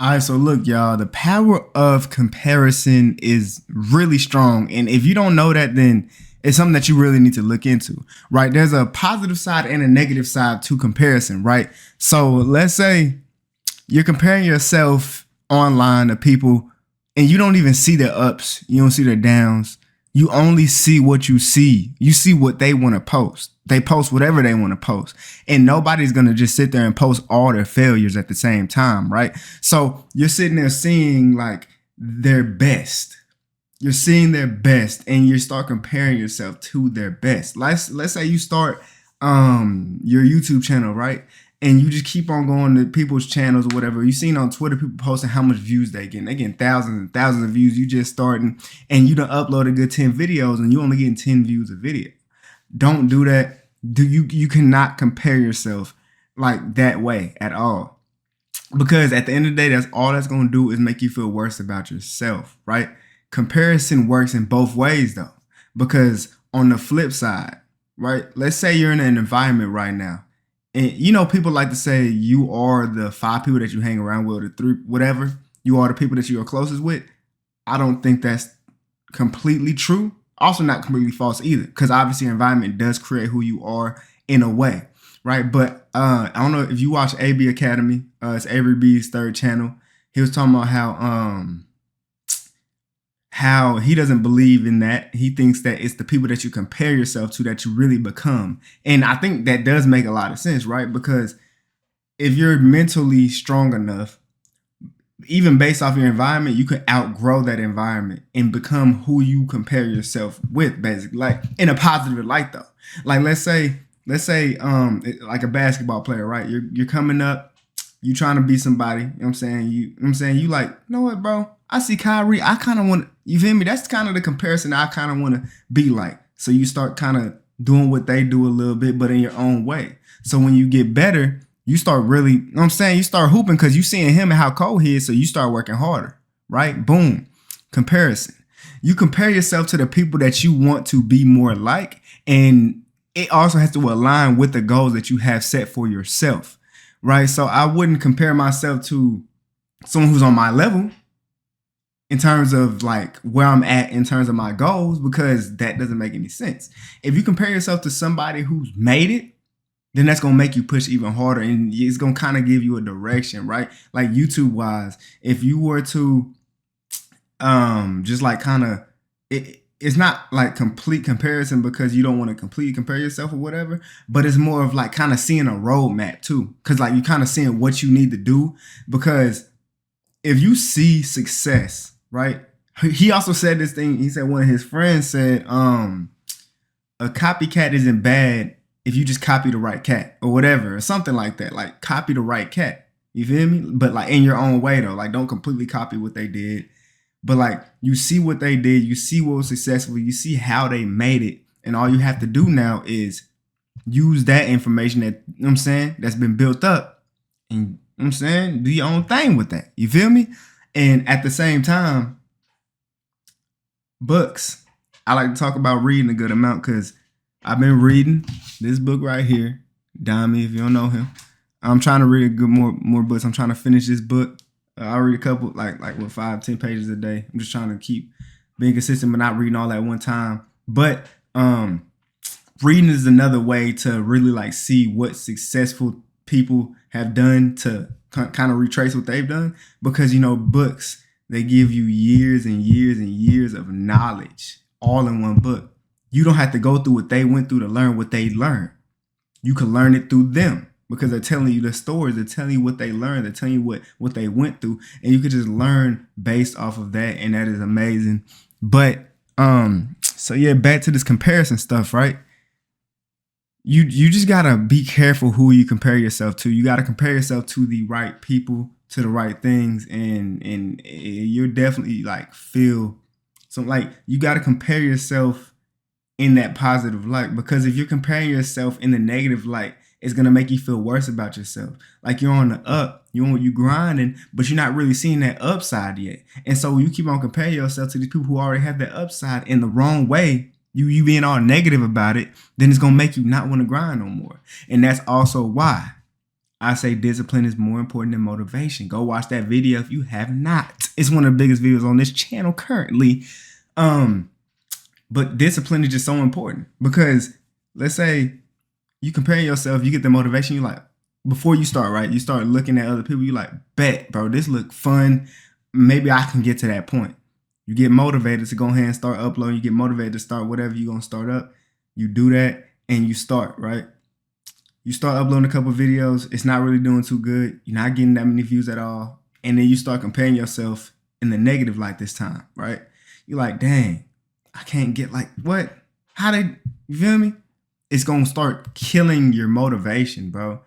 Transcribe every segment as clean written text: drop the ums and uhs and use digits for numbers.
All right, so look, y'all, the power of comparison is really strong. And if you don't know that, then it's something that you really need to look into, right? There's a positive side and a negative side to comparison, right? So let's say you're comparing yourself online to people and you don't even see their ups, you don't see their downs. You only see what you see. You see what they want to post. They post whatever they want to post. And nobody's going to just sit there and post all their failures at the same time, right? So you're sitting there seeing like their best. You're seeing their best and you start comparing yourself to their best. Let's say you start your YouTube channel, right? And you just keep on going to people's channels or whatever. You've seen on Twitter people posting how much views they get. They getting thousands and thousands of views. You just starting and you done upload a good 10 videos and you only getting 10 views a video. Don't do that. You cannot compare yourself like that way at all. Because at the end of the day, that's all that's gonna do is make you feel worse about yourself, right? Comparison works in both ways though. Because on the flip side, right? Let's say you're in an environment right now and you know, people like to say you are the five people that you hang around with, or the three, whatever. You are the people that you are closest with. I don't think that's completely true. Also, not completely false either, because obviously, environment does create who you are in a way, right? But I don't know if you watch AB Academy. It's Avery B's third channel. He was talking about how he doesn't believe in that. He thinks that it's the people that you compare yourself to that you really become. And I think that does make a lot of sense, right? Because if you're mentally strong enough, even based off your environment, you could outgrow that environment and become who you compare yourself with, basically, like in a positive light though. Like let's say like a basketball player, right? You're coming up, you trying to be somebody, you know what I'm saying? You like, you know what, bro? I see Kyrie. I kind of want, you feel me? That's kind of the comparison I kind of want to be like. So you start kind of doing what they do a little bit, but in your own way. So when you get better, you start really, you know what I'm saying? You start hooping because you seeing him and how cold he is. So you start working harder, right? Boom. Comparison. You compare yourself to the people that you want to be more like. And it also has to align with the goals that you have set for yourself, right? So I wouldn't compare myself to someone who's on my level in terms of like where I'm at in terms of my goals, because that doesn't make any sense. If you compare yourself to somebody who's made it, then that's gonna make you push even harder, and it's gonna kind of give you a direction, right? Like YouTube wise, if you were to just like kind of it's not like complete comparison because you don't want to completely compare yourself or whatever, but it's more of like kind of seeing a roadmap too, because like you kind of seeing what you need to do. Because if you see success, right? He also said this thing. He said one of his friends said, a copycat isn't bad if you just copy the right cat or whatever, or something like that. Like copy the right cat. You feel me? But like in your own way though. Like don't completely copy what they did. But like you see what they did, you see what was successful, you see how they made it. And all you have to do now is use that information that, you know what I'm saying, that's been built up, and you know what I'm saying, do your own thing with that. You feel me? And at the same time, books. I like to talk about reading a good amount because I've been reading this book right here, Dami, if you don't know him. I'm trying to read a good more books. I'm trying to finish this book. I read a couple, like what 5-10 pages a day. I'm just trying to keep being consistent, but not reading all at one time. But reading is another way to really like see what successful people have done, to kind of retrace what they've done. Because you know, books, they give you years and years and years of knowledge all in one book. You don't have to go through what they went through to learn what they learned. You can learn it through them because they're telling you the stories. They're telling you what they learned. They're telling you what they went through. And you can just learn based off of that. And that is amazing. But so yeah, back to this comparison stuff, right? You just gotta be careful who you compare yourself to. You gotta compare yourself to the right people, to the right things, and you're definitely like feel so like you gotta compare yourself in that positive light, because if you're comparing yourself in the negative light, it's gonna make you feel worse about yourself. Like you're on the up, you grinding, but you're not really seeing that upside yet. And so you keep on comparing yourself to these people who already have that upside in the wrong way. You being all negative about it, then it's gonna make you not want to grind no more. And that's also why I say discipline is more important than motivation. Go watch that video if you have not. It's one of the biggest videos on this channel currently. But discipline is just so important because let's say you compare yourself, you get the motivation, you like, before you start, right? You start looking at other people, you like, bet, bro, this look fun. Maybe I can get to that point. You get motivated to go ahead and start uploading. You get motivated to start whatever you're going to start up. You do that and you start, right? You start uploading a couple videos. It's not really doing too good. You're not getting that many views at all. And then you start comparing yourself in the negative light this time, right? You're like, dang, I can't get like, what? How did, you feel me? It's going to start killing your motivation, bro.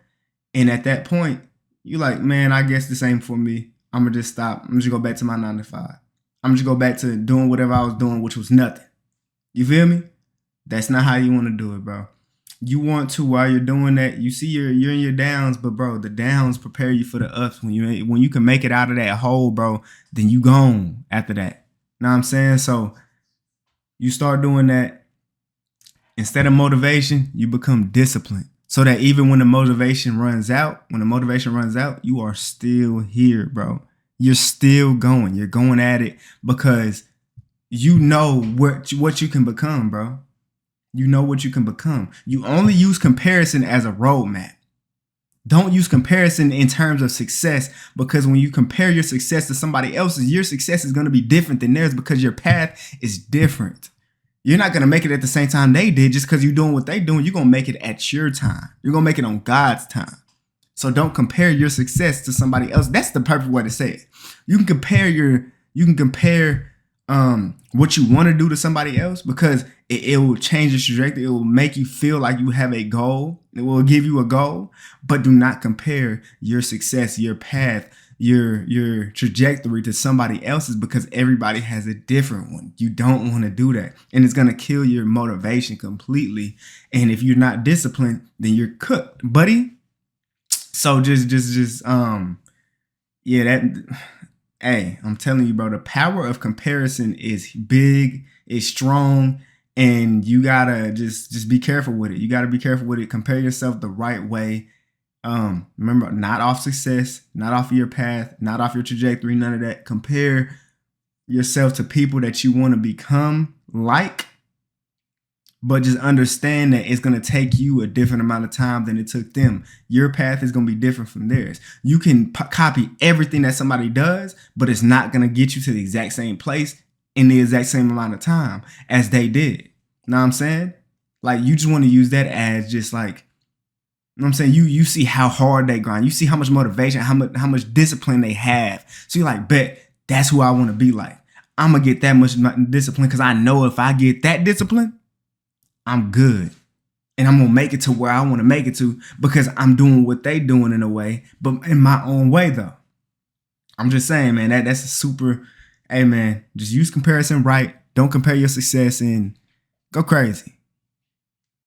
And at that point, you're like, man, I guess this ain't for me. I'm going to just stop. I'm just go back to my 9 to 5. I'm just go back to doing whatever I was doing, which was nothing. You feel me? That's not how you want to do it, bro. You want to, while you're doing that, you see you're in your downs, but bro, the downs prepare you for the ups. When you can make it out of that hole, bro, then you gone after that. Know what I'm saying? So you start doing that. Instead of motivation, you become disciplined. So that even when the motivation runs out, you are still here, bro. You're still going. You're going at it because you know what you can become, bro. You know what you can become. You only use comparison as a roadmap. Don't use comparison in terms of success, because when you compare your success to somebody else's, your success is going to be different than theirs because your path is different. You're not going to make it at the same time they did just because you're doing what they're doing. You're going to make it at your time. You're going to make it on God's time. So don't compare your success to somebody else. That's the perfect way to say it. You can compare what you want to do to somebody else because it will change your trajectory. It will make you feel like you have a goal. It will give you a goal, but do not compare your success, your path, your trajectory to somebody else's, because everybody has a different one. You don't want to do that. And it's going to kill your motivation completely. And if you're not disciplined, then you're cooked, buddy. So hey, I'm telling you, bro, the power of comparison is big, it's strong, and you gotta just be careful with it. You gotta be careful with it. Compare yourself the right way. Remember, not off success, not off of your path, not off your trajectory, none of that. Compare yourself to people that you want to become like, but just understand that it's going to take you a different amount of time than it took them. Your path is going to be different from theirs. You can copy everything that somebody does, but it's not going to get you to the exact same place in the exact same amount of time as they did. Know what I'm saying? Like, you just want to use that as just like, you know what I'm saying? You see how hard they grind. You see how much motivation, how much discipline they have. So you're like, bet, that's who I want to be like. I'm going to get that much discipline because I know if I get that discipline, I'm good. And I'm going to make it to where I want to make it to because I'm doing what they doing in a way, but in my own way though. I'm just saying, man, that's a super, hey man, just use comparison right. Don't compare your success and go crazy.